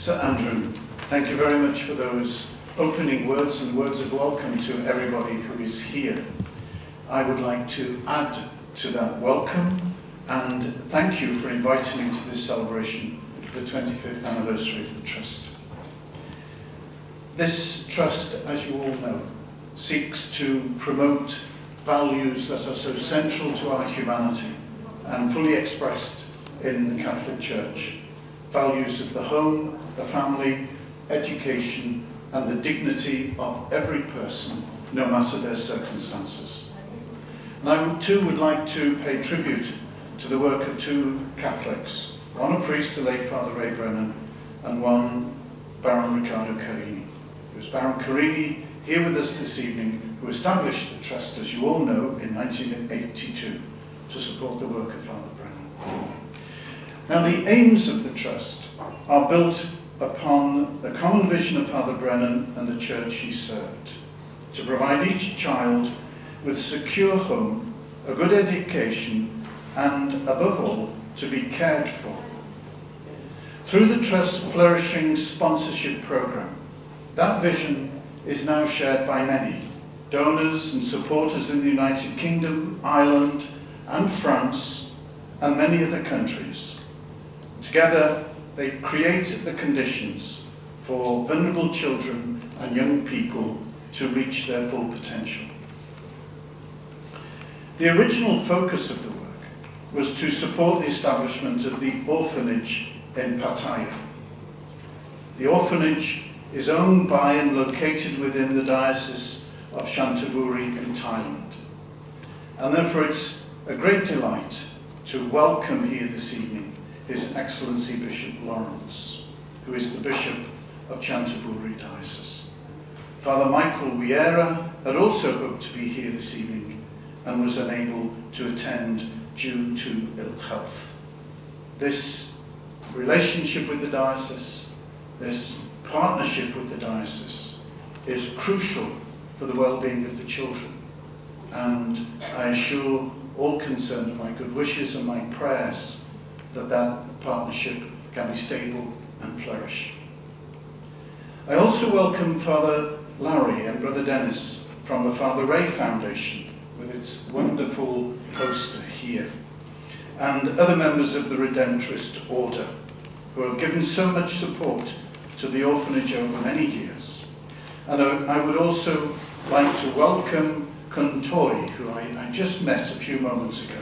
Sir Andrew, thank you very much for those opening words and words of welcome to everybody who is here. I would like to add to that welcome and thank you for inviting me to this celebration of the 25th anniversary of the Trust. This Trust, as you all know, seeks to promote values that are so central to our humanity and fully expressed in the Catholic Church. Values of the home, the family, education, and the dignity of every person, no matter their circumstances. And I too would like to pay tribute to the work of two Catholics, one a priest, the late Father Ray Brennan, and one Baron Riccardo Carini. It was Baron Carini here with us this evening who established the Trust, as you all know, in 1982 to support the work of Father Brennan. Now, the aims of the Trust are built upon the common vision of Father Brennan and the church he served, to provide each child with a secure home, a good education, and, above all, to be cared for. Through the Trust's flourishing sponsorship programme, that vision is now shared by many donors and supporters in the United Kingdom, Ireland, and France, and many other countries. Together, they create the conditions for vulnerable children and young people to reach their full potential. The original focus of the work was to support the establishment of the orphanage in Pattaya. The orphanage is owned by and located within the Diocese of Chanthaburi in Thailand. And therefore it's a great delight to welcome here this evening His Excellency Bishop Lawrence, who is the Bishop of Chanthaburi Diocese. Father Michael Vieira had also hoped to be here this evening and was unable to attend due to ill health. This relationship with the diocese, this partnership with the diocese, is crucial for the well-being of the children, and I assure all concerned of my good wishes and my prayers that that partnership can be stable and flourish. I also welcome Father Larry and Brother Dennis from the Father Ray Foundation with its wonderful poster here, and other members of the Redemptorist Order who have given so much support to the orphanage over many years. And I would also like to welcome Kun Toy, who I just met a few moments ago,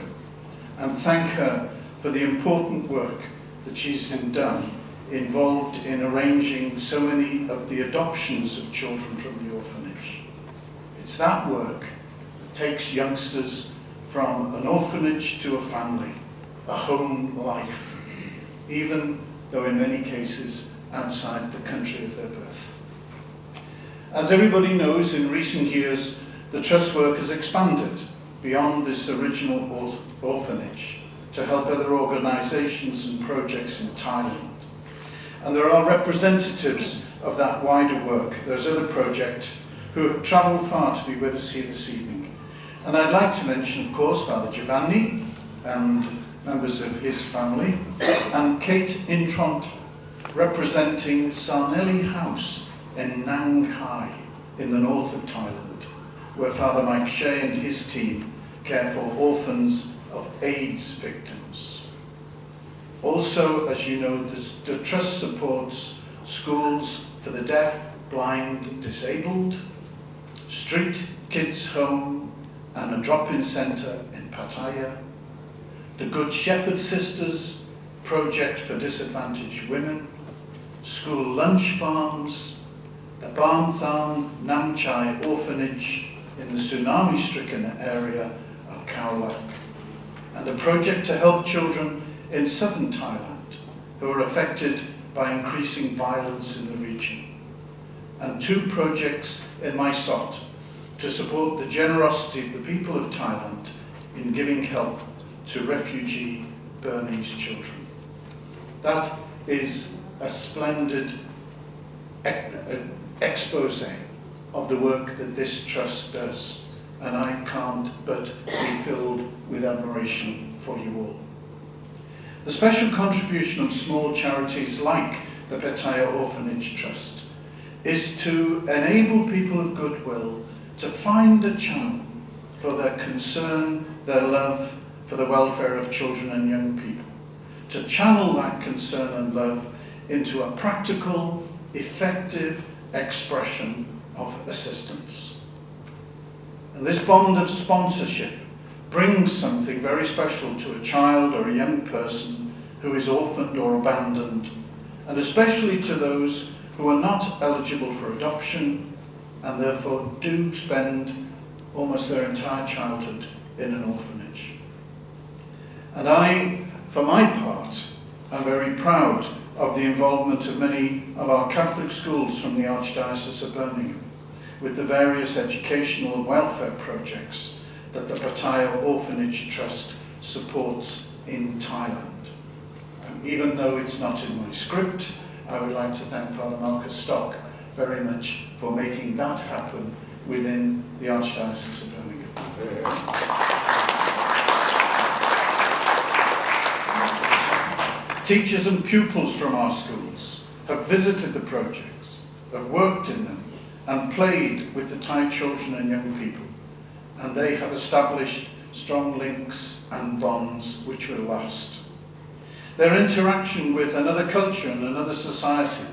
and thank her for the important work that she's done, involved in arranging so many of the adoptions of children from the orphanage. It's that work that takes youngsters from an orphanage to a family, a home life, even though in many cases outside the country of their birth. As everybody knows, in recent years, the Trust work has expanded beyond this original orphanage to help other organisations and projects in Thailand. And there are representatives of that wider work, those other projects, who have travelled far to be with us here this evening. And I'd like to mention, of course, Father Giovanni and members of his family, and Kate Intront, representing Sarnelli House in Nang Hai in the north of Thailand, where Father Mike Shea and his team care for orphans of AIDS victims. Also, as you know, the Trust supports schools for the deaf, blind, and disabled, street kids home, and a drop-in centre in Pattaya, the Good Shepherd Sisters project for disadvantaged women, school lunch farms, the Barnthan Namchai orphanage in the tsunami-stricken area of Khao Lak, and a project to help children in southern Thailand who are affected by increasing violence in the region, and two projects in Mysot to support the generosity of the people of Thailand in giving help to refugee Burmese children. That is a splendid expose of the work that this Trust does, and I can't but be filled with admiration for you all. The special contribution of small charities like the Pattaya Orphanage Trust, is to enable people of goodwill to find a channel for their concern, their love for the welfare of children and young people, to channel that concern and love into a practical, effective expression of assistance. And this bond of sponsorship brings something very special to a child or a young person who is orphaned or abandoned, and especially to those who are not eligible for adoption and therefore do spend almost their entire childhood in an orphanage. And I, for my part, am very proud of the involvement of many of our Catholic schools from the Archdiocese of Birmingham with the various educational and welfare projects that the Pattaya Orphanage Trust supports in Thailand. And even though it's not in my script, I would like to thank Father Marcus Stock very much for making that happen within the Archdiocese of Birmingham. Teachers and pupils from our schools have visited the projects, have worked in them, and played with the Thai children and young people, and they have established strong links and bonds which will last. Their interaction with another culture and another society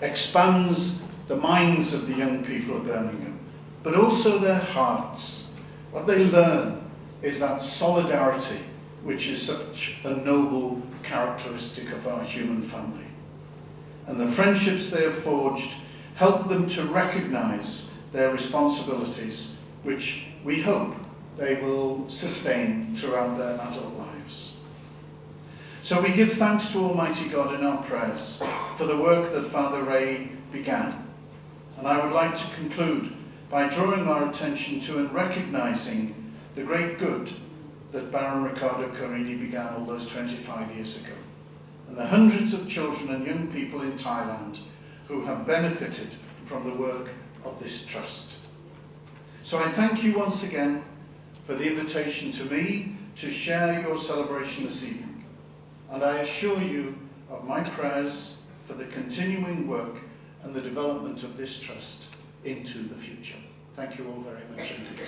expands the minds of the young people of Birmingham, but also their hearts. What they learn is that solidarity, which is such a noble characteristic of our human family. And the friendships they have forged help them to recognise their responsibilities, which we hope they will sustain throughout their adult lives. So we give thanks to Almighty God in our prayers for the work that Father Ray began. And I would like to conclude by drawing our attention to and recognising the great good that Baron Ricardo Carini began all those 25 years ago, and the hundreds of children and young people in Thailand who have benefited from the work of this trust. So I thank you once again for the invitation to me to share your celebration this evening, and I assure you of my prayers for the continuing work and the development of this trust into the future. Thank you all very much indeed.